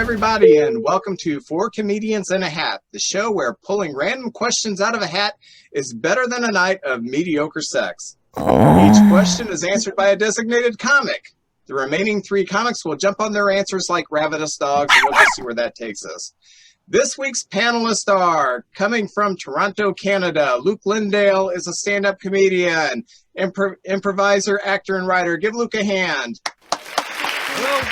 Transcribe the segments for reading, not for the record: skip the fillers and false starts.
everybody, and welcome to Four Comedians in a Hat, the show where pulling random questions out of a hat is better than a night of mediocre sex. Each question is answered by a designated comic. The remaining three comics will jump on their answers like ravenous dogs, and we'll just see where that takes us. This week's panelists are, coming from Toronto, Canada, Luke Lynndale is a stand-up comedian, improviser, actor, and writer. Give Luke a hand. Hello.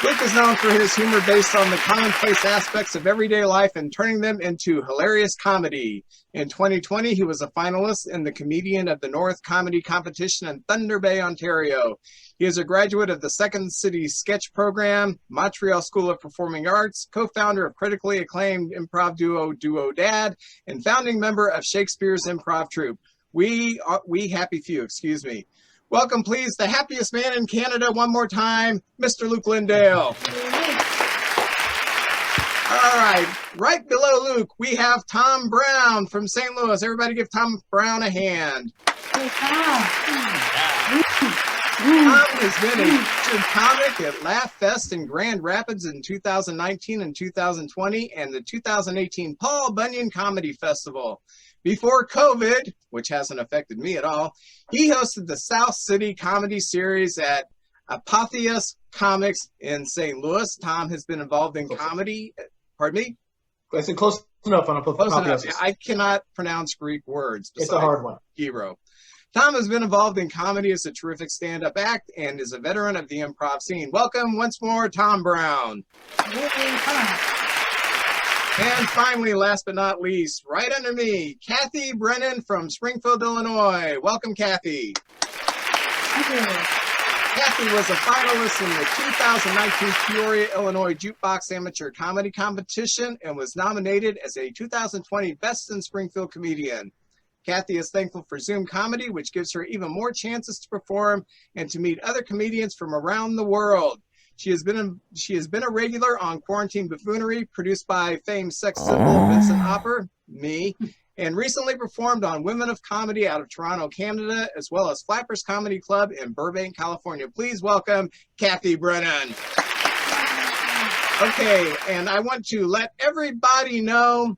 Luke is known for his humor based on the commonplace aspects of everyday life and turning them into hilarious comedy. In 2020, he was a finalist in the Comedian of the North comedy competition in Thunder Bay, Ontario. He is a graduate of the Second City Sketch Program, Montreal School of Performing Arts, co-founder of critically acclaimed improv duo Dad, and founding member of Shakespeare's improv troupe. We Happy Few, excuse me. Welcome, please, the happiest man in Canada one more time, Mr. Luke Lynndale. All right below Luke, we have Tom Brown from St. Louis. Everybody give Tom Brown a hand. Hey, Tom. Tom has been a featured comic at Laugh Fest in Grand Rapids in 2019 and 2020, and the 2018 Paul Bunyan Comedy Festival. Before COVID, which hasn't affected me at all, he hosted the South City Comedy Series at Apotheos Comics in St. Louis. Tom has been involved in comedy. Pardon me? I said close enough on Apotheos. I cannot pronounce Greek words. It's a hard one. Hero. Tom has been involved in comedy as a terrific stand-up act and is a veteran of the improv scene. Welcome once more, Tom Brown. And finally, last but not least, right under me, Kathy Brennan from Springfield, Illinois. Welcome, Kathy. Thank you. Kathy was a finalist in the 2019 Peoria, Illinois Jukebox Amateur Comedy Competition and was nominated as a 2020 Best in Springfield Comedian. Kathy is thankful for Zoom comedy, which gives her even more chances to perform and to meet other comedians from around the world. She has been a regular on Quarantine Buffoonery, produced by famed sex symbol Vincent Opper, me, and recently performed on Women of Comedy out of Toronto, Canada, as well as Flappers Comedy Club in Burbank, California. Please welcome Kathy Brennan. Okay, and I want to let everybody know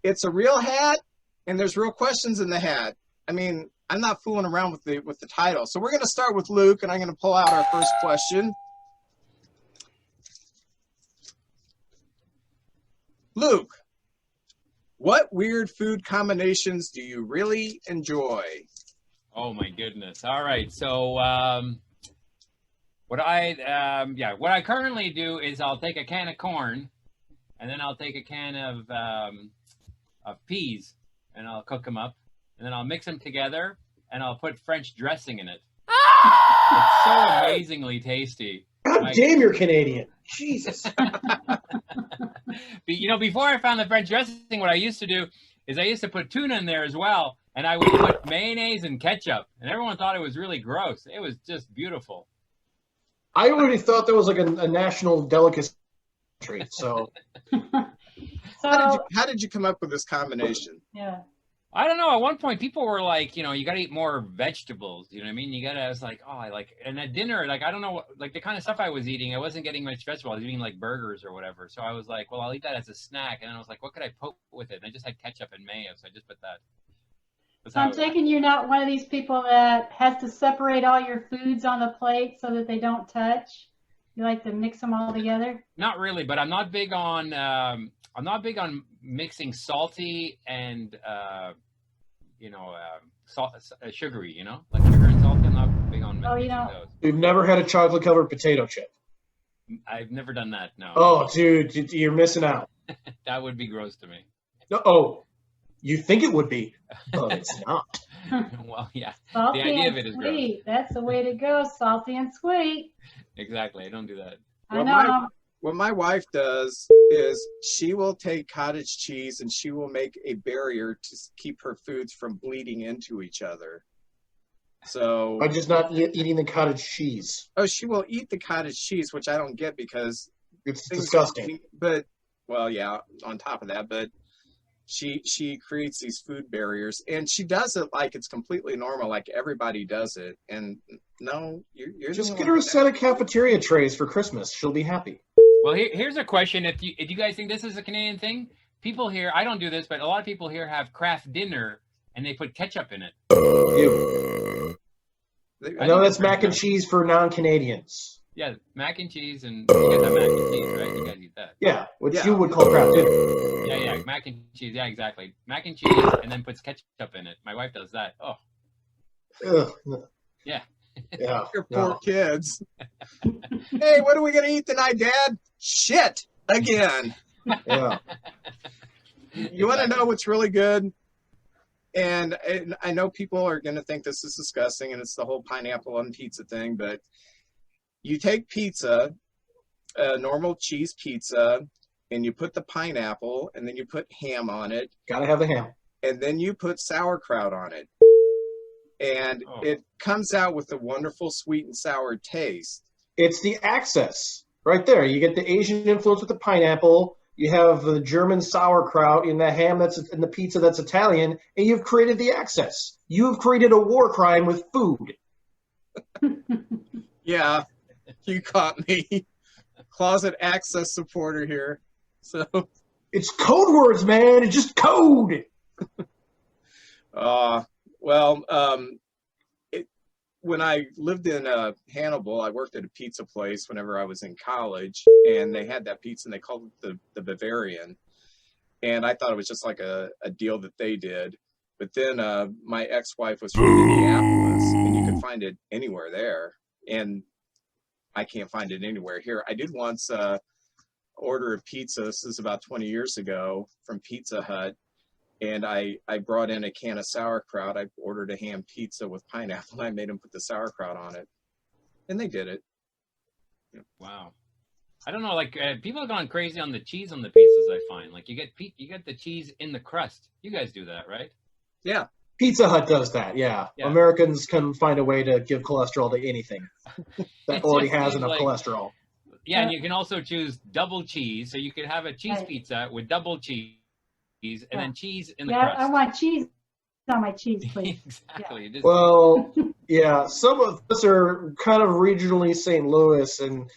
it's a real hat, and there's real questions in the hat. I mean, I'm not fooling around with the title. So we're going to start with Luke, and I'm going to pull out our first question. Luke, what weird food combinations do you really enjoy? Oh my goodness! All right, so what I currently do is I'll take a can of corn, and then I'll take a can of peas, and I'll cook them up, and then I'll mix them together, and I'll put French dressing in it. It's so amazingly tasty. God damn, you're Canadian. Jesus. You know, before I found the French dressing, what I used to do is I used to put tuna in there as well, and I would put mayonnaise and ketchup, and everyone thought it was really gross. It was just beautiful. I already thought that was like a national delicacy, so. How did you come up with this combination? Yeah. I don't know. At one point, people were like, you know, you got to eat more vegetables. You know what I mean? I was like, and at dinner, like, I don't know, like the kind of stuff I was eating, I wasn't getting much vegetable. I was eating like burgers or whatever. So I was like, well, I'll eat that as a snack. And then I was like, what could I put with it? And I just had ketchup and mayo. So I just put that. So I'm taking you're not one of these people that has to separate all your foods on the plate so that they don't touch. You like to mix them all together? Not really, but I'm not big on mixing salty and sugary, you know, like sugar and salty. I'm not big on mixing those. You've never had a chocolate covered potato chip? I've never done that, no. Oh, dude, you're missing out. That would be gross to me. No, oh, you think it would be, but it's not. Well, yeah. Salty the idea and of it is sweet. gross. That's the way to go. Salty and sweet. Exactly. I don't do that. I know. What my wife does is she will take cottage cheese and she will make a barrier to keep her foods from bleeding into each other. So I'm just not eating the cottage cheese. Oh, she will eat the cottage cheese, which I don't get because it's disgusting. But, well, yeah, on top of that, but she creates these food barriers, and she does it like it's completely normal, like everybody does it. And no, you're just get her a set of cafeteria trays for Christmas. She'll be happy. Well, here's a question. If you guys think this is a Canadian thing, people here, I don't do this, but a lot of people here have craft dinner and they put ketchup in it. I know that's mac and cheese for non-Canadians. Yeah, mac and cheese, and you guys have mac and cheese, right? You guys eat that. Yeah, which you would call craft dinner. Yeah, mac and cheese. Yeah, exactly. Mac and cheese, and then puts ketchup in it. My wife does that. Oh. Ugh. Yeah. Yeah. Your poor kids. Hey, what are we gonna eat tonight, Dad? Shit again. Yeah. You want to know what's really good? And I know people are going to think this is disgusting, and it's the whole pineapple on pizza thing, but you take pizza, a normal cheese pizza, and you put the pineapple, and then you put ham on it. Gotta have the ham. And then you put sauerkraut on it. And it comes out with a wonderful sweet and sour taste. It's the access right there. You get the Asian influence with the pineapple. You have the German sauerkraut in the ham that's in the pizza that's Italian, and you've created the access. You've created a war crime with food. Yeah, you caught me. Closet access supporter here. So it's code words, man. It's just code. When I lived in Hannibal, I worked at a pizza place whenever I was in college, and they had that pizza, and they called it the Bavarian. And I thought it was just like a deal that they did. But then my ex-wife was from Minneapolis, and you could find it anywhere there. And I can't find it anywhere here. I did once order a pizza. This is about 20 years ago from Pizza Hut. And I brought in a can of sauerkraut. I ordered a ham pizza with pineapple. I made them put the sauerkraut on it. And they did it. Wow. I don't know, like people have gone crazy on the cheese on the pizzas, I find. Like you get the cheese in the crust. You guys do that, right? Yeah. Pizza Hut does that, yeah. Americans can find a way to give cholesterol to anything that already has enough cholesterol. Yeah, and you can also choose double cheese. So you could have a cheese pizza with double cheese. And then cheese in the crust. I want cheese on my cheese, please. Exactly. Yeah. Well, yeah, some of us are kind of regionally St. Louis, and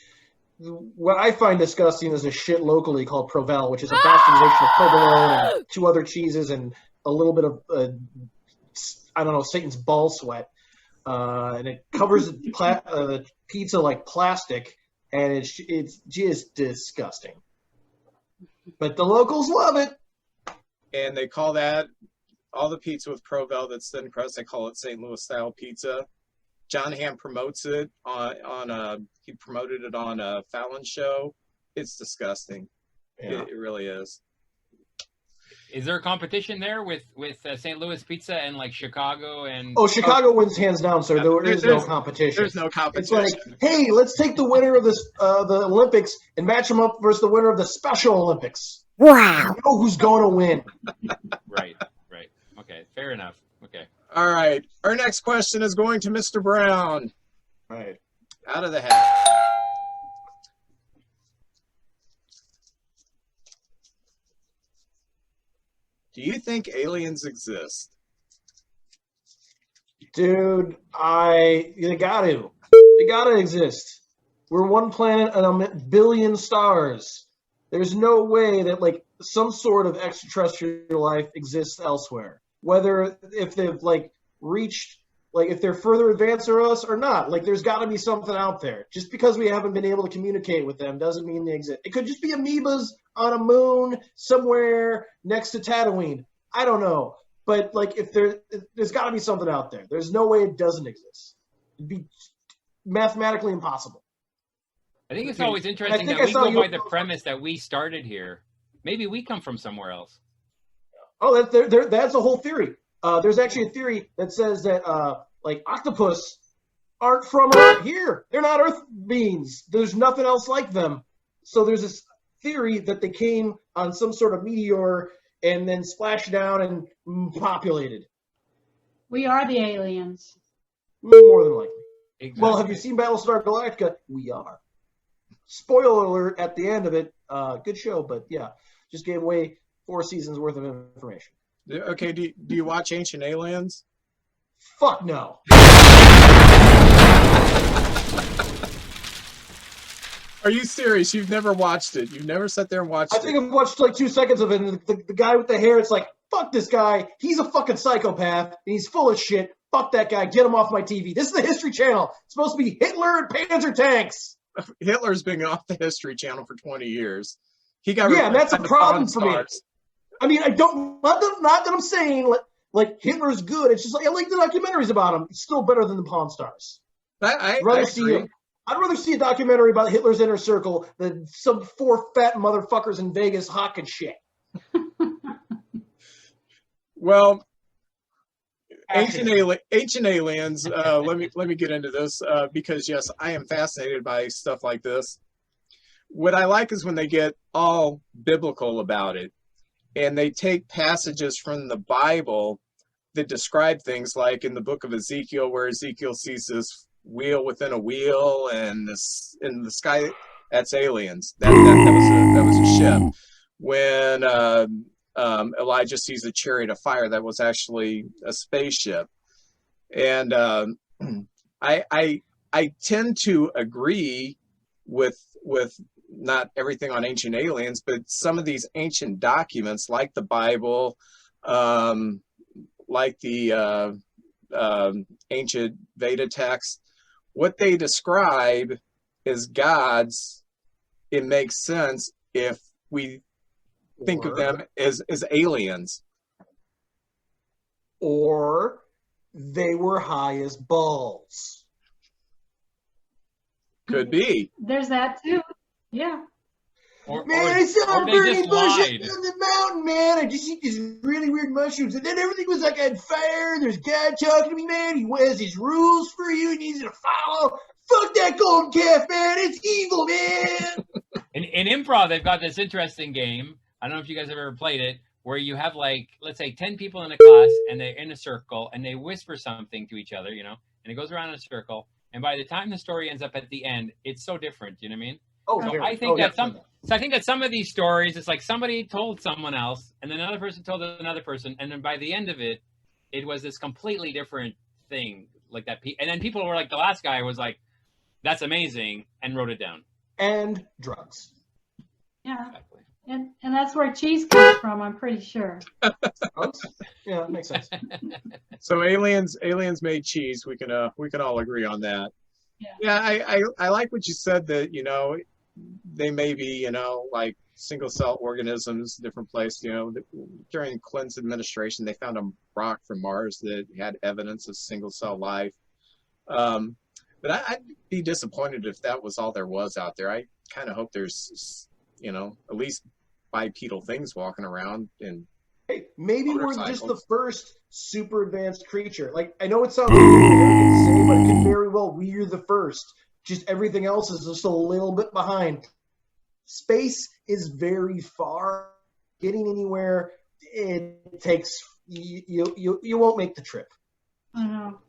what I find disgusting is a shit locally called Provel, which is a bastardization of provolone and 2 other cheeses and a little bit of, I don't know, Satan's ball sweat. And it covers the pizza like plastic, and it's just disgusting. But the locals love it. And they call that, all the pizza with Provel that's thin crust, they call it St. Louis style pizza. John Hamm promotes it he promoted it on a Fallon show. It's disgusting. Yeah. It really is. Is there a competition there with St. Louis pizza and like Chicago and? Oh, Chicago wins hands down, sir. There is no competition. There's no competition. It's like, hey, let's take the winner of this the Olympics and match them up versus the winner of the Special Olympics. Wow. You know who's going to win. Right. Okay, fair enough. Okay. All right. Our next question is going to Mr. Brown. All right. Out of the hat. Do you think aliens exist? Dude, they got to. They got to exist. We're one planet and a billion stars. There's no way that like some sort of extraterrestrial life exists elsewhere. Whether if they've like reached, like if they're further advanced than us or not, like there's got to be something out there. Just because we haven't been able to communicate with them doesn't mean they exist. It could just be amoebas on a moon somewhere next to Tatooine. I don't know, but like if there's got to be something out there. There's no way it doesn't exist. It'd be mathematically impossible. I think it's always interesting that we go by the premise that we started here. Maybe we come from somewhere else. Oh, that's a whole theory. There's actually a theory that says that like octopus aren't from Earth here. They're not Earth beings. There's nothing else like them. So there's this theory that they came on some sort of meteor and then splashed down and populated. We are the aliens. More than likely. Exactly. Well, have you seen Battlestar Galactica? We are. Spoiler alert at the end of it. Good show, but yeah, just gave away 4 seasons worth of information. Okay, do you watch Ancient Aliens? Fuck no. Are you serious? You've never watched it? You've never sat there and watched it? I think I've watched like 2 seconds of it, and the guy with the hair, it's like, fuck this guy. He's a fucking psychopath, and he's full of shit. Fuck that guy. Get him off my TV. This is the History Channel. It's supposed to be Hitler and Panzer tanks. Hitler's been off the History Channel for 20 years. He got Yeah, and that's a replaced by the problem Pawn for me. Stars. I mean, I don't, not that I'm saying like Hitler's good. It's just like, I like the documentaries about him. It's still better than the Pawn Stars. I I'd rather see a documentary about Hitler's inner circle than some 4 fat motherfuckers in Vegas hawking shit. Well, ancient aliens. Let me get into this because yes, I am fascinated by stuff like this. What I like is when they get all biblical about it, and they take passages from the Bible that describe things, like in the book of Ezekiel, where Ezekiel sees this wheel within a wheel, and this in the sky, that's aliens. That was a ship. When Elijah sees a chariot of fire, that was actually a spaceship. And I tend to agree with not everything on ancient aliens, but some of these ancient documents, like the Bible, like the ancient Veda texts, what they describe as gods, it makes sense if we think of them as aliens. Or they were high as balls. Could be. There's that too. Yeah. Man, I saw a burning bush lied. on the mountain, man. I just eat these really weird mushrooms. And then everything was like on fire. There's God talking to me, man. He has his rules for you. He needs you to follow. Fuck that golden calf, man. It's evil, man. In improv, they've got this interesting game. I don't know if you guys have ever played it, where you have like, let's say 10 people in a class, and they're in a circle, and they whisper something to each other, and it goes around in a circle. And by the time the story ends up at the end, it's so different. You know what I mean? Oh, So very. I think that definitely. I think that some of these stories, it's like somebody told someone else, and then another person told another person, and then by the end of it, it was this completely different thing, like that. And then people were like, the last guy was like, "That's amazing," and wrote it down. And drugs. Yeah. Exactly. And that's where cheese comes from, I'm pretty sure. Drugs? Yeah, that makes sense. So aliens made cheese. We can all agree on that. Yeah. I like what you said, that they may be like single cell organisms, different place. During Clinton's administration, they found a rock from Mars that had evidence of single cell life. But I'd be disappointed if that was all there was out there. I kind of hope there's at least bipedal things walking around. And Hey, maybe we're just the motorcycles. first super advanced creature. Like, I know it sounds weird to say, but it could very well we're the first. Just everything else is just a little bit behind. Space is very far. Getting anywhere, it takes you won't make the trip. I know.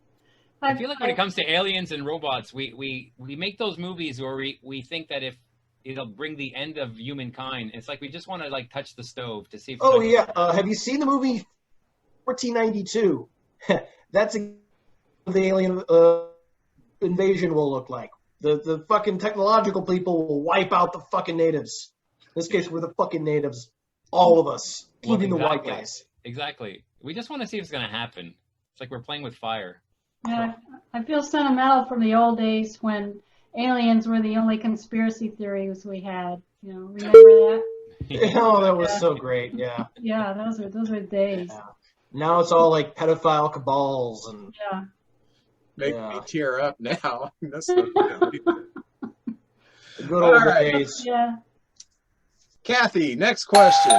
I feel like when it comes to aliens and robots, we make those movies where we think that if it'll bring the end of humankind, it's like we just want to like touch the stove to see if Oh yeah, have you seen the movie 1492? That's the alien invasion will look like. The fucking technological people will wipe out the fucking natives. In this case, we're the fucking natives. All of us, Well, even the white exactly. guys. Exactly. We just want to see if it's going to happen. It's like we're playing with fire. Yeah, I feel sentimental from the old days when aliens were the only conspiracy theories we had. Remember that? Oh, that was so great. Yeah. Yeah, those were days. Yeah. Now it's all like pedophile cabals and Yeah. make Yeah. me tear up now. That's so good. the good old All right. days. Yeah. Kathy, next question.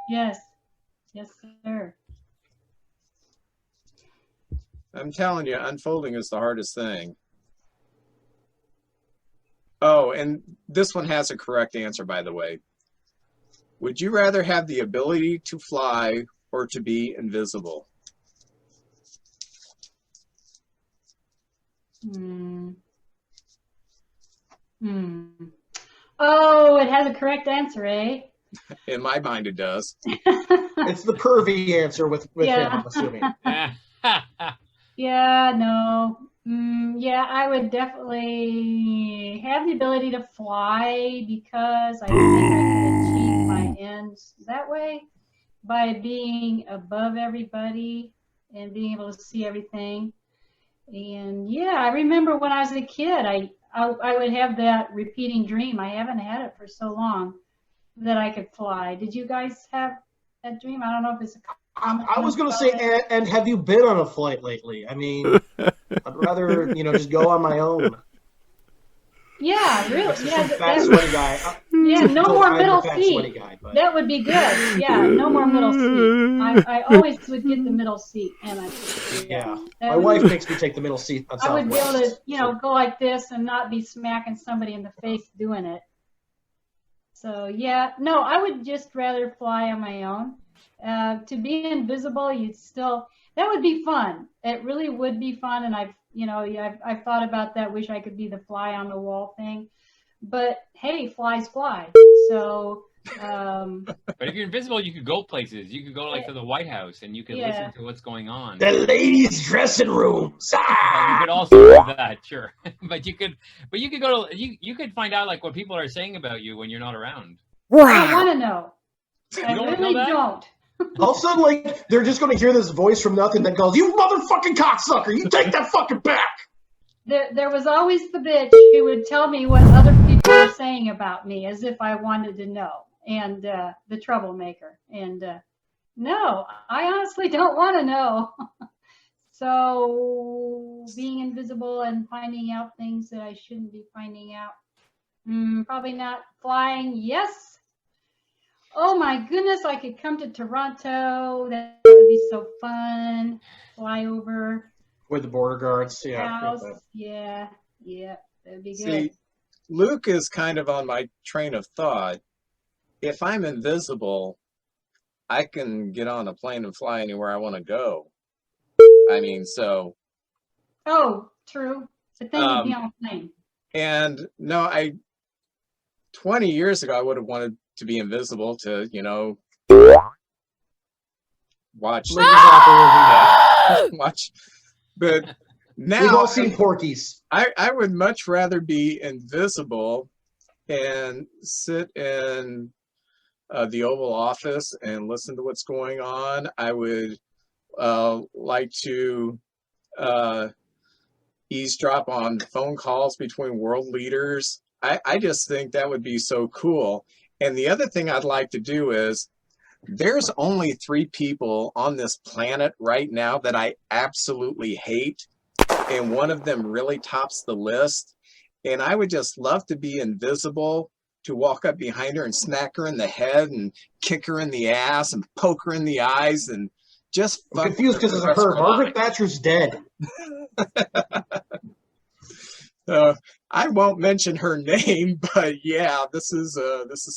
Yes. Yes, sir. I'm telling you, unfolding is the hardest thing. Oh, and this one has a correct answer, by the way. Would you rather have the ability to fly or to be invisible? Oh, it has a correct answer, eh? In my mind, it does. It's the pervy answer with him, Yeah. I'm assuming. Yeah, no. Yeah, I would definitely have the ability to fly because I think I could achieve my ends that way by being above everybody and being able to see everything. And yeah, I remember when I was a kid, I would have that repeating dream. I haven't had it for so long that I could fly. Did you guys have that dream? I don't know if it's a common I was going to about say, it. and have you been on a flight lately? I mean, I'd rather, just go on my own. Yeah, really. That's Yeah, some fat, sweaty guy. yeah, no Told more I'm middle the fat, sweaty seat. guy, but That would be good. Yeah, no more middle seat. I always would get the middle seat, and yeah. that My would wife be, makes me take the middle seat on I would be able Southwest. to, go like this and not be smacking somebody in the face doing it. So yeah, no, I would just rather fly on my own. To be invisible, that would be fun. It really would be fun, and I've thought about that. Wish I could be the fly on the wall thing, but hey, flies fly. So But if you're invisible, you could go places. You could go like to the White House, and you could yeah, listen to what's going on. The ladies' dressing rooms. Well, you could also do that, sure. But you could go to you could find out like what people are saying about you when you're not around. I don't want to know. I You don't really know that? don't. All of a sudden, like, they're just going to hear this voice from nothing that goes, "You motherfucking cocksucker! You take that fucking back!" There was always the bitch who would tell me what other people were saying about me as if I wanted to know, and the troublemaker. And no, I honestly don't want to know. So being invisible and finding out things that I shouldn't be finding out. Probably not. Flying, yes. Oh my goodness, I could come to Toronto. That would be so fun. Fly over. With the border guards, yeah. House. Yeah, that'd be good. See, Luke is kind of on my train of thought. If I'm invisible, I can get on a plane and fly anywhere I want to go. I mean, so. Oh, true. But then you'd be on a plane. And no, 20 years ago, I would have wanted to be invisible to, watch. Watch. But now We've all seen Porky's. I would much rather be invisible and sit in the Oval Office and listen to what's going on. I would like to eavesdrop on phone calls between world leaders. I just think that would be so cool. And the other thing I'd like to do is, there's only 3 people on this planet right now that I absolutely hate, and one of them really tops the list. And I would just love to be invisible, to walk up behind her and smack her in the head and kick her in the ass and poke her in the eyes and just I'm confused because it's her. Margaret Thatcher's dead. I won't mention her name, but yeah, this is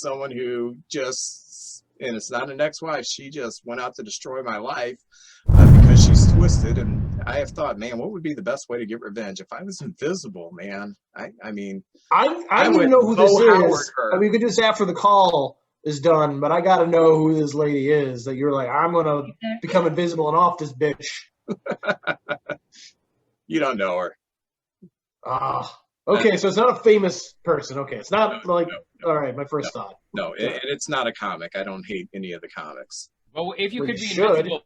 someone who just, and it's not an ex-wife. She just went out to destroy my life because she's twisted. And I have thought, man, what would be the best way to get revenge? If I was invisible, man, I mean, I don't even know who this is. I mean, we could do this after the call is done, but I got to know who this lady is. That you're like, I'm gonna become invisible and off this bitch. You don't know her. Okay, so it's not a famous person. Okay, it's not like, all right, my first thought. No, it's not a comic. I don't hate any of the comics. Well, if you could be invisible,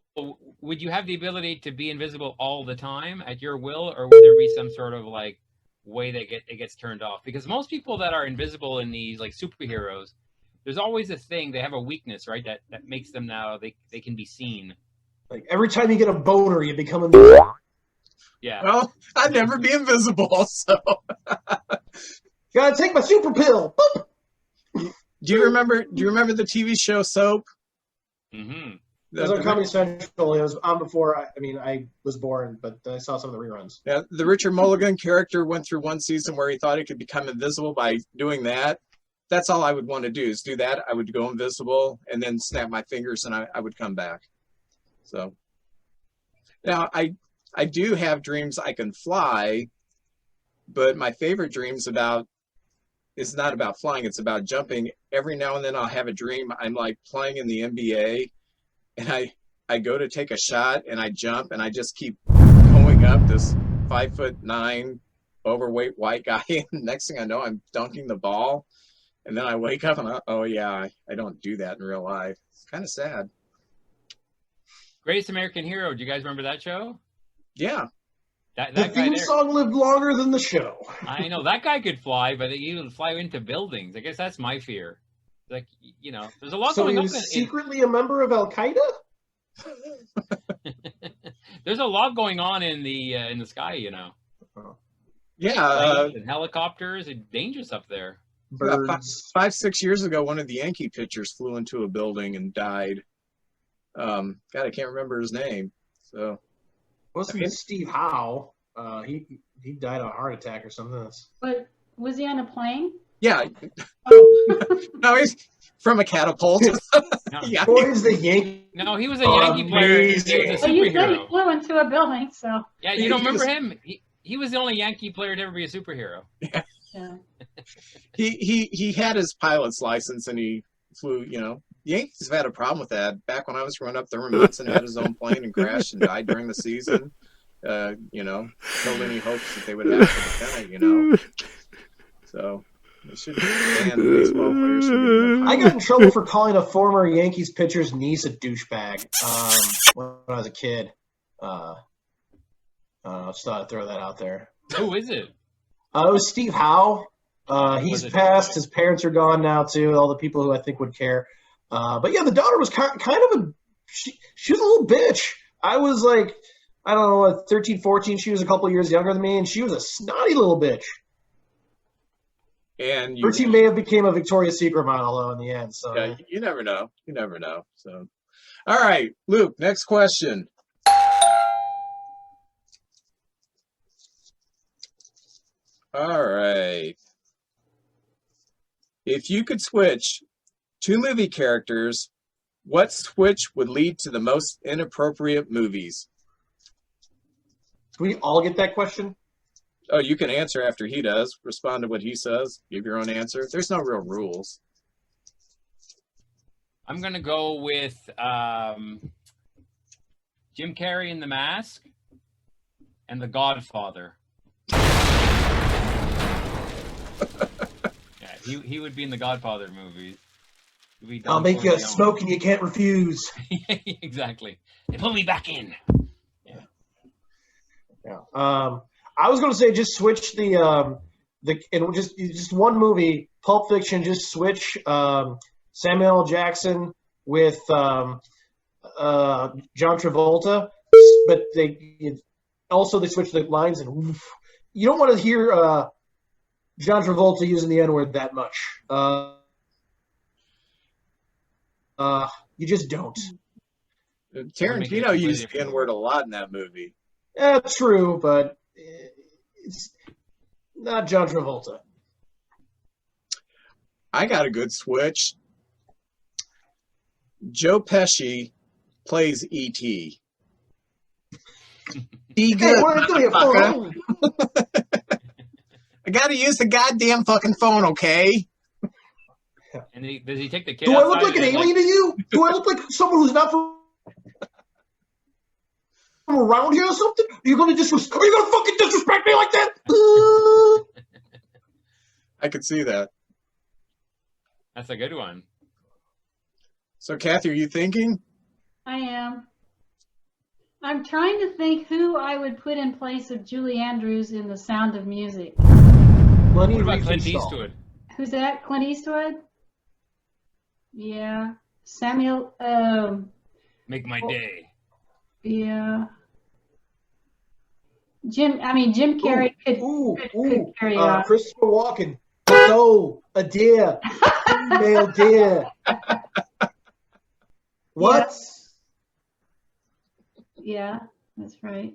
would you have the ability to be invisible all the time at your will, or would there be some sort of like way that it gets turned off? Because most people that are invisible in these like superheroes, there's always a thing, they have a weakness, right? That makes them now they can be seen. Like every time you get a boner, you become invisible. Yeah. Well, I'd never be invisible, so. Gotta take my super pill. Boop. Do you remember the TV show Soap? Mm-hmm. It was on Comedy Central. It was on before I was born, but I saw some of the reruns. Yeah, the Richard Mulligan character went through one season where he thought he could become invisible by doing that. That's all I would want to do, is do that. I would go invisible and then snap my fingers and I would come back. So now I do have dreams I can fly, but my favorite dreams is not about flying, it's about jumping. Every now and then I'll have a dream I'm like playing in the NBA and I go to take a shot and I jump and I just keep going up this 5'9", overweight white guy. And next thing I know, I'm dunking the ball. And then I wake up and oh yeah, I don't do that in real life. It's kind of sad. Greatest American Hero. Do you guys remember that show? Yeah. That The guy theme there. song lived longer than the show. I know that guy could fly, but he would fly into buildings. I guess that's my fear. Like, you know, there's a lot So going he on. was secretly a member of Al Qaeda? There's a lot going on in the sky, you know. Yeah. Planes and helicopters. It's dangerous up there. Birds. 5-6 years ago, one of the Yankee pitchers flew into a building and died. God, I can't remember his name. So Wasn't Steve Howe? He died of a heart attack or something. But was he on a plane? yeah, Oh. no, he's from a catapult. No, Yeah, Boy, is the Yankee. no, he was a Yankee player. He was a Amazing. Well, you said he superhero. flew into a building, so Yeah, you don't remember him? He was the only Yankee player to ever be a superhero. yeah. he had his pilot's license and he flew. You know, the Yankees have had a problem with that. Back when I was growing up, Thurman Munson had his own plane and crashed and died during the season. You know, killed any hopes that they would have for the pennant. You know, so they should ban baseball players from getting a I got in trouble for calling a former Yankees pitcher's niece a douchebag when I was a kid. Just thought I'd throw that out there. Who is it? It was Steve Howe. He's Was it passed. douchebag? His parents are gone now, too. All the people who I think would care. But yeah, the daughter was kind of a... She was a little bitch. I was like, I don't know, 13, 14. She was a couple years younger than me, and she was a snotty little bitch. And Her team may have became a Victoria's Secret model, though, in the end. So yeah, you never know. You never know. So, all right, Luke. Next question. All right. If you could switch two movie characters, what switch would lead to the most inappropriate movies? can we all get that question? Oh, you can answer after he does. Respond to what he says. Give your own answer. There's no real rules. I'm gonna go with Jim Carrey in The Mask and The Godfather. Yeah, he would be in the Godfather movies. I'll make you a Corleone. smoke and you can't refuse. Exactly. They pull me back in. Yeah. I was going to say just switch and just one movie, Pulp Fiction. Just switch Samuel L. Jackson with John Travolta, but they switch the lines and oof. You don't want to hear John Travolta using the N-word that much. You just don't. Tarantino used the N-word a lot in that movie. Yeah, true, but it's not John Travolta. I got a good switch. Joe Pesci plays E.T. Be good, Hey, what are you doing, motherfucker. phone? I gotta use the goddamn fucking phone, okay? And does he take the kid Do I outside look like an and, alien to you? Do I look like someone who's not from around here or something? Are you gonna fucking disrespect me like that? I could see that. That's a good one. So, Kathy, are you thinking? I am. I'm trying to think who I would put in place of Julie Andrews in The Sound of Music. What about Clint Riefenstahl. Eastwood? Who's that? Clint Eastwood? Yeah. Samuel. Make my day. Yeah. Jim Carrey could carry on. Christopher Walken. So, a deer. Female deer. What? Yeah, that's right.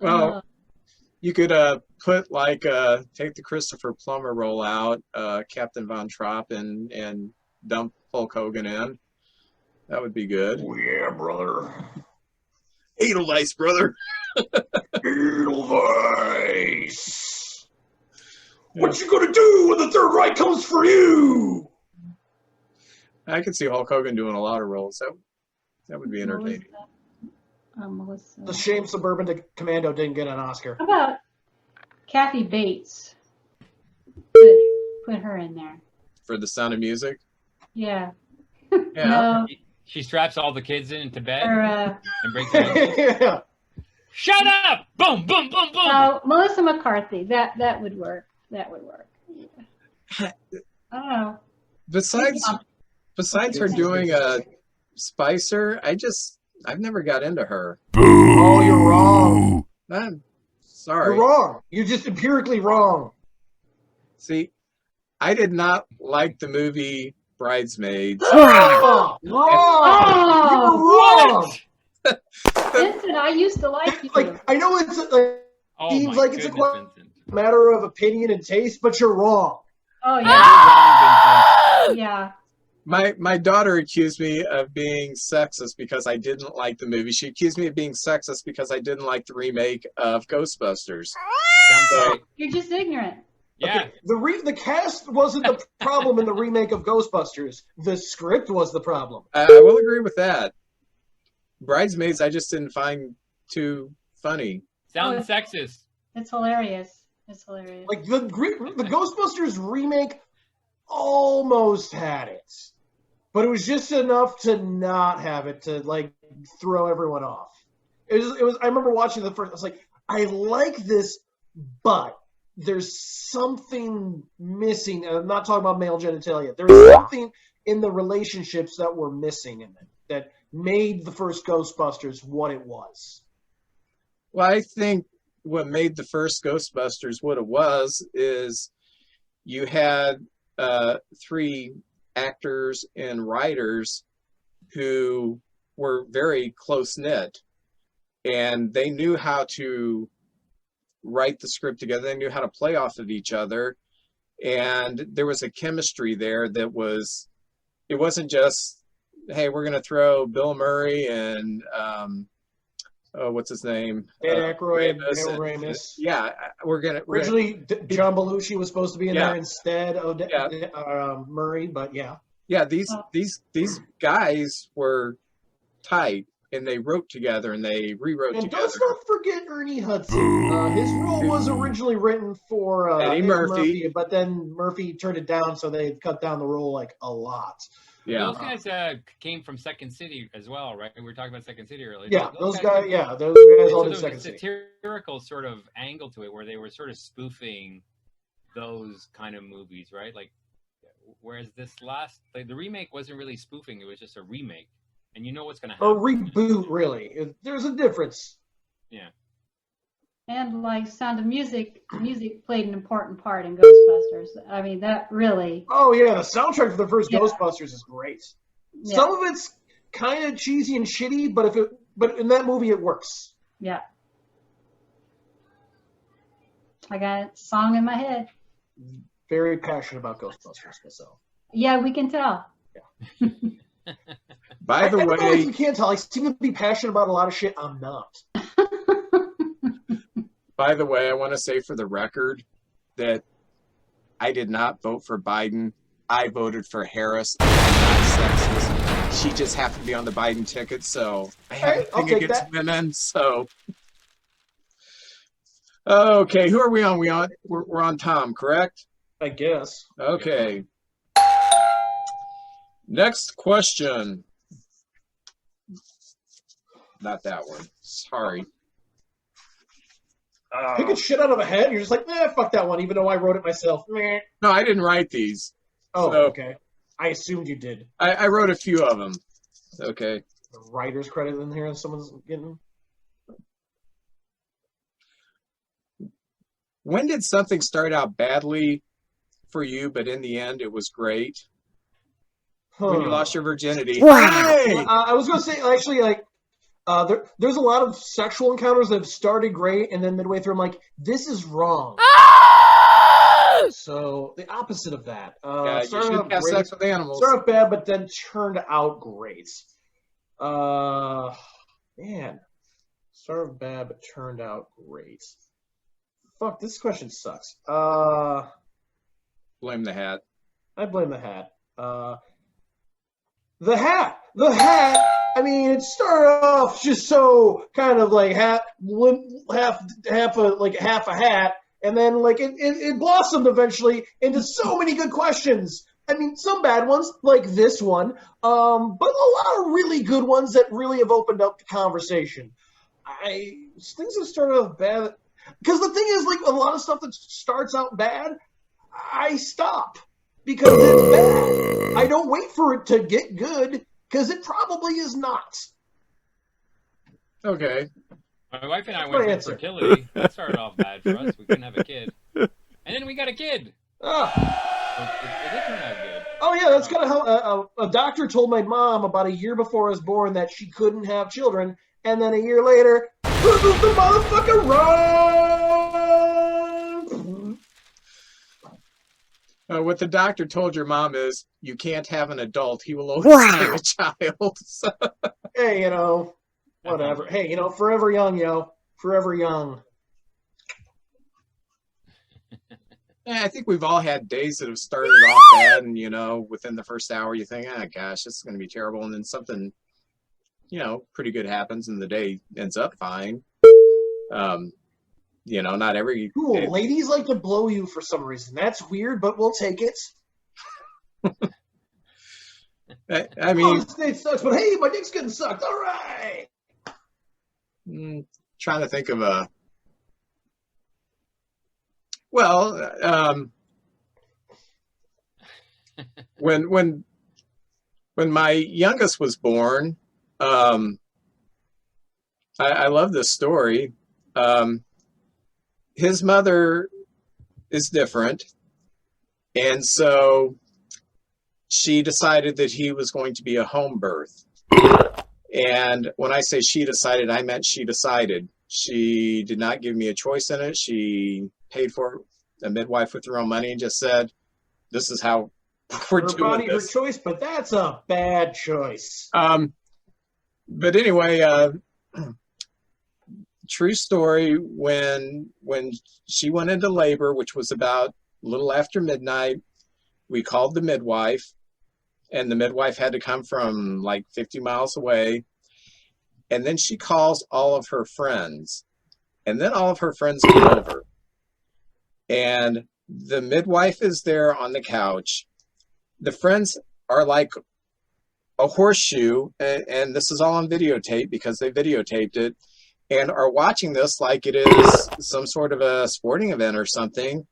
Well, you could put take the Christopher Plummer role out, Captain Von Trapp, and dump Hulk Hogan in. That would be good. Oh, yeah, brother. Edelweiss, brother. Edelweiss. What you gonna do when the Third Reich comes for you? I could see Hulk Hogan doing a lot of roles. That would be entertaining. Melissa. The shame Suburban Commando didn't get an Oscar. How about Kathy Bates? Put her in there. For The Sound of Music? Yeah. Yeah. No. She straps all the kids into bed Or, and breaks their legs. Yeah. Shut up! Boom, boom, boom, boom. no, Melissa McCarthy. That would work. That would work. Yeah. I don't know. Besides her doing a Spicer, I've never got into her. Oh, you're wrong. I'm sorry. You're wrong. You're just empirically wrong. See, I did not like the movie Bridesmaids. Oh, wrong. Oh, You're wrong. Vincent, I used to like you. Like, I know it's seems my like it's a goodness, Vincent. matter of opinion and taste, but you're wrong. Oh You're yeah. wrong, Vincent. Yeah. My daughter accused me of being sexist because I didn't like the movie. She accused me of being sexist because I didn't like the remake of Ghostbusters. Sounds right. You're just ignorant. Yeah. Okay, the cast wasn't the problem in the remake of Ghostbusters. The script was the problem. I will agree with that. Bridesmaids, I just didn't find too funny. Sounds sexist. It's hilarious. It's hilarious. Like the Ghostbusters remake almost had it, but it was just enough to not have it to like throw everyone off. It was. I remember watching the first. I was like, I like this, but there's something missing. And I'm not talking about male genitalia. There's something in the relationships that were missing in it that made the first Ghostbusters what it was. Well, I think what made the first Ghostbusters what it was is you had 3 actors and writers who were very close-knit, and they knew how to write the script together. They knew how to play off of each other, and there was a chemistry there that was, it wasn't just, hey, we're going to throw Bill Murray and what's his name? Dan Aykroyd, Ramis, Ramis. Yeah, we're gonna Originally, John Belushi was supposed to be in Yeah. there instead of Yeah. Murray, but yeah. Yeah, these guys were tight, and they wrote together and they rewrote And together. let's not forget Ernie Hudson. His role was originally written for Eddie Murphy. but then Murphy turned it down, so they cut down the role like a lot. Yeah, Those guys came from Second City as well, right? We were talking about Second City earlier. Yeah, those guys all So did there was Second a City. satirical sort of angle to it where they were sort of spoofing those kind of movies, right? Like, whereas this the remake wasn't really spoofing; it was just a remake, and you know what's going to A happen. reboot, really. There's a difference. Yeah. And like Sound of Music, music played an important part in Ghostbusters. I mean, that really. Oh yeah, the soundtrack for the first Yeah. Ghostbusters is great. Yeah. Some of it's kind of cheesy and shitty, but in that movie it works. Yeah. I got a song in my head. Very passionate about Ghostbusters myself. Yeah, we can tell. by the I don't know if way, you can't tell. I seem to be passionate about a lot of shit. I'm not. I want to say for the record that I did not vote for Biden. I voted for Harris. I'm not sexist. She just happened to be on the Biden ticket, so I have Hey, I'll nothing take against that. women. So, okay, who are we on? We're on Tom, correct? I guess. Okay. Next question. Not that one. Sorry. Picking shit out of a head, you're just like, fuck that one, even though I wrote it myself. Meh. No, I didn't write these. Oh, So- okay. I assumed you did. I wrote a few of them. Okay. The writer's credit in here, someone's getting. When did something start out badly for you, but in the end it was great? When you lost your virginity. Hey! I was going to say, actually, like, there's a lot of sexual encounters that have started great, and then midway through, I'm like, this is wrong. So, the opposite of that. Yeah, you started shouldn't out have great, sex with animals. started out bad, but then turned out great. Man. Started bad, but turned out great. Fuck, this question sucks. Blame the hat. I blame the hat. The hat! The hat I mean, it started off just so kind of like half a hat, and then like it blossomed eventually into so many good questions. I mean, some bad ones like this one, but a lot of really good ones that really have opened up the conversation. Things have started off bad because the thing is, like a lot of stuff that starts out bad, I stop because it's bad. I don't wait for it to get good. Because it probably is not. Okay. My wife and I went through fertility. That started off bad for us. We couldn't have a kid. And then we got a kid. Ah. It did turn out good. Oh, yeah, that's kind of how a doctor told my mom about a year before I was born that she couldn't have children. And then a year later, this is the motherfucker run! What the doctor told your mom is, you can't have an adult. He will always have a child. So. Hey, you know, whatever. Hey, you know, forever young, yo. Forever young. Yeah, I think we've all had days that have started off bad, and, you know, within the first hour you think, oh, gosh, this is going to be terrible. And then something, you know, pretty good happens, and the day ends up fine. You know, not every... Cool. Ladies like to blow you for some reason. That's weird, but we'll take it. I mean... this date sucks, but hey, my dick's getting sucked. All right. Trying to think of a... Well, when my youngest was born, I love this story. His mother is different, and so she decided that he was going to be a home birth. And when I say she decided, I meant she decided. She did not give me a choice in it. She paid for a midwife with her own money and just said, this is how we're her doing body, this. her choice, but that's a bad choice. But anyway, true story, when she went into labor, which was about a little after midnight, we called the midwife, and the midwife had to come from like 50 miles away. And then she calls all of her friends, and then all of her friends come over, and the midwife is there on the couch. The friends are like a horseshoe, and this is all on videotape because they videotaped it, and are watching this like it is some sort of a sporting event or something.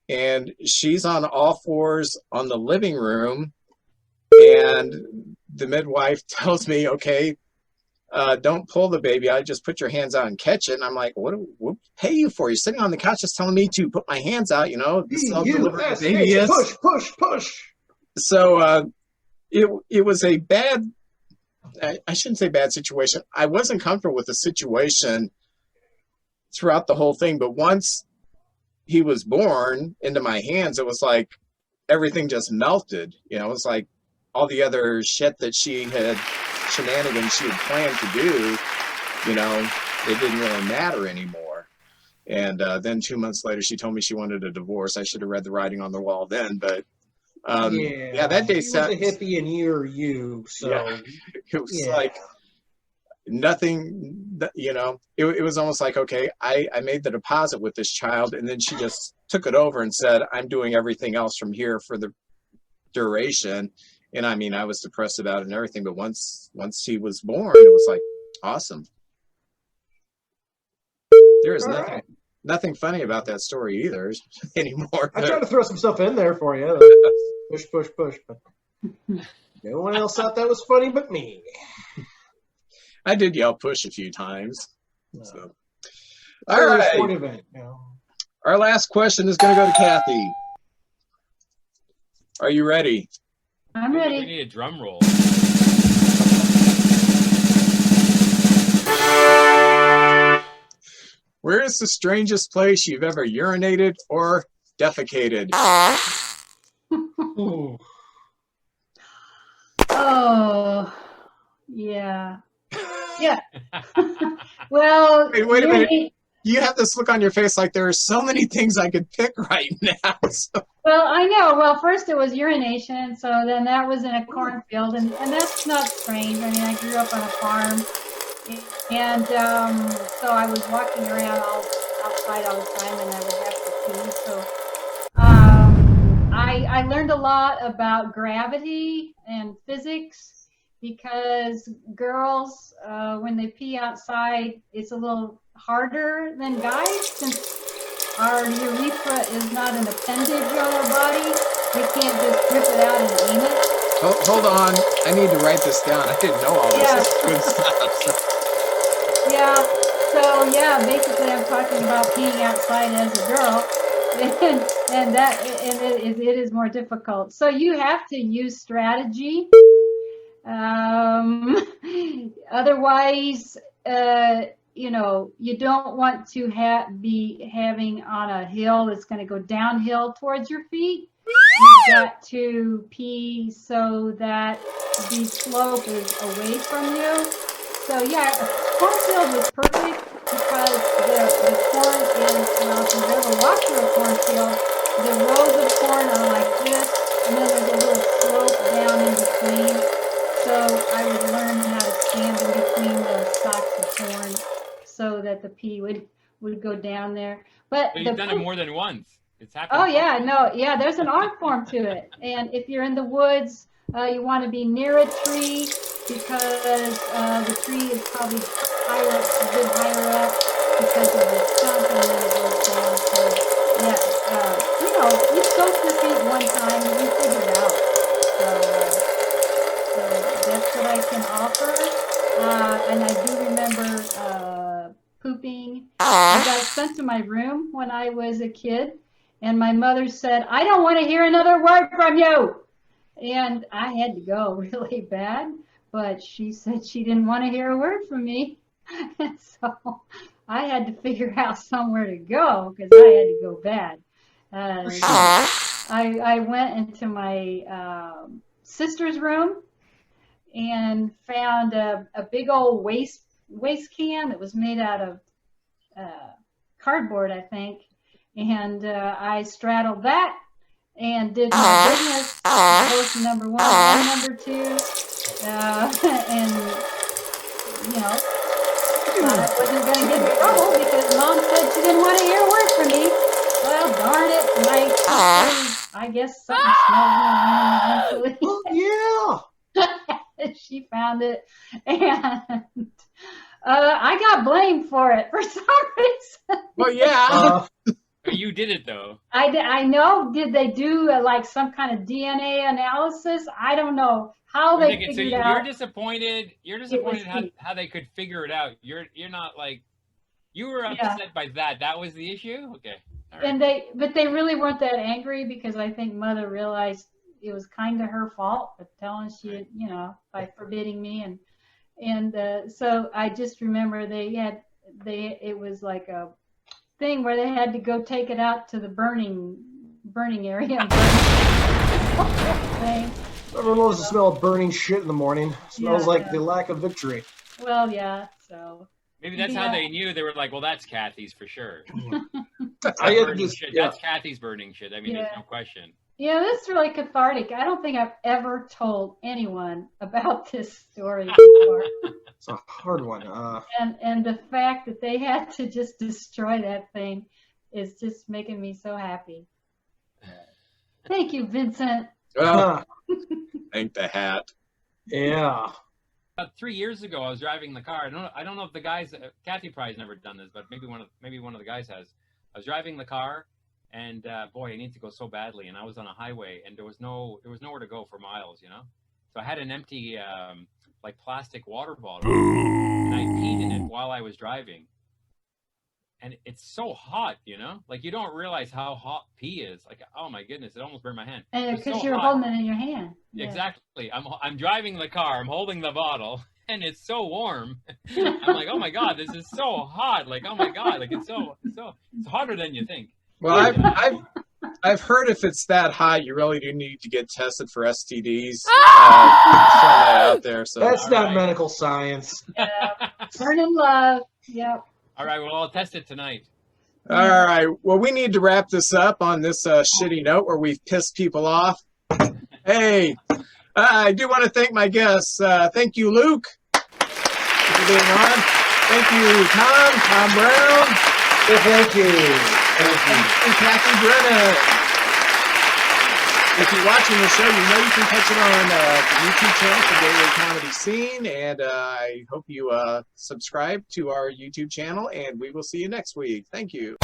And she's on all fours on the living room, and the midwife tells me, okay, don't pull the baby out, just put your hands out and catch it. And I'm like, what pay you for? You're sitting on the couch just telling me to put my hands out, you know. Push. So it was a bad, I shouldn't say bad situation. I wasn't comfortable with the situation throughout the whole thing, but once he was born into my hands, it was like everything just melted. You know, it was like all the other shit that shenanigans she had planned to do, you know, it didn't really matter anymore. And then 2 months later, she told me she wanted a divorce. I should have read the writing on the wall then, but yeah, that day he was a hippie and you're you, so yeah, it was like nothing, you know, it was almost like, okay, I made the deposit with this child, and then she just took it over and said, I'm doing everything else from here for the duration. And I mean, I was depressed about it and everything, but once he was born, it was like awesome. There is nothing funny about that story either anymore. I tried to throw some stuff in there for you. Push, but no one else thought that was funny but me. I did yell push a few times. No. So. All right. Event, you know. Our last question is going to go to Kathy. Are you ready? I'm ready. We need a drum roll. Where is the strangest place you've ever urinated or defecated? Oh, yeah. Yeah. Well, Wait a minute. You have this look on your face like there are so many things I could pick right now. So. Well, I know. Well, first it was urination, so then that was in a cornfield, and that's not strange. I mean, I grew up on a farm, and so I was walking around outside all the time, and I would have to pee. So I learned a lot about gravity and physics because girls, when they pee outside, it's a little harder than guys since our urethra is not an appendage on our body. We can't just rip it out and aim it. Hold on. I need to write this down. I didn't know all this. Yeah. This is good stuff. Yeah. So yeah, basically, I'm talking about peeing outside as a girl, and it is more difficult. So you have to use strategy. Otherwise, you don't want to be having on a hill that's going to go downhill towards your feet. You've got to pee so that the slope is away from you. So yeah, a cornfield was perfect because the corn is, well, if you've ever walked through a cornfield, the rows of corn are like this, and then there's a little slope down in between. So I would learn how to stand in between the stalks of corn so that the pea would go down there. But you've done it more than once. It's happened. Oh yeah, no, yeah. There's an art form to it, and if you're in the woods, you want to be near a tree because the tree is probably higher, a bit higher up because of the stump, and then it goes down. So yeah, you soak your feet one time and you figure it out. So that's what I can offer. And I do remember pooping. I got sent to my room when I was a kid. And my mother said, I don't want to hear another word from you. And I had to go really bad, but she said she didn't want to hear a word from me. And so I had to figure out somewhere to go because I had to go bad. I went into my sister's room and found a big old waste can that was made out of cardboard, I think. And I straddled that and did my business, post number 1 and number 2. And, I wasn't going to get in trouble because Mom said she didn't want to hear a word from me. Well, darn it. My sister, I guess something smelled in the room eventually. Yeah. She found it. And I got blamed for it for some reason. Well, yeah. You did it though. I know. Did they do like some kind of DNA analysis? I don't know how they figured out. You're disappointed. You're disappointed how they could figure it out. You're not like, you were upset by that. That was the issue. Okay. All right. But they really weren't that angry because I think Mother realized it was kind of her fault for telling she, by forbidding me, and so I just remember it was like a thing where they had to go take it out to the burning area. Everyone loves the smell of burning shit in the morning. Smells like the lack of victory. Well, yeah. So maybe that's how they knew. They were like, "Well, that's Kathy's for sure." That's Kathy's burning shit. I mean, there's no question. Yeah, this is really cathartic. I don't think I've ever told anyone about this story before. It's a hard one. And the fact that they had to just destroy that thing is just making me so happy. Thank you, Vincent. Well, thank the hat. Yeah. About 3 years ago, I was driving the car. I don't know if the guys, Kathy probably has never done this, but maybe one of the guys has. I was driving the car, and boy, I need to go so badly. And I was on a highway, and there was nowhere to go for miles, So I had an empty like plastic water bottle, and I peed in it while I was driving. And it's so hot, like you don't realize how hot pee is. Like, oh my goodness, it almost burned my hand. And because you're holding it in your hand. Yeah. Exactly. I'm driving the car. I'm holding the bottle, and it's so warm. I'm like, oh my god, this is so hot. Like, oh my god, like it's hotter than you think. Well, I've heard if it's that hot, you really do need to get tested for STDs. That out there. So that's not medical science. Burn in love. Yep. All right, well, I'll test it tonight. All right. Well, we need to wrap this up on this shitty note where we've pissed people off. Hey, I do want to thank my guests. Thank you, Luke, for being on. Thank you, Tom Brown. Well, thank you. Thank you, Kathy Brennan. If you're watching the show, you know you can catch it on the YouTube channel for Daily Comedy Scene, and I hope you subscribe to our YouTube channel, and we will see you next week. Thank you.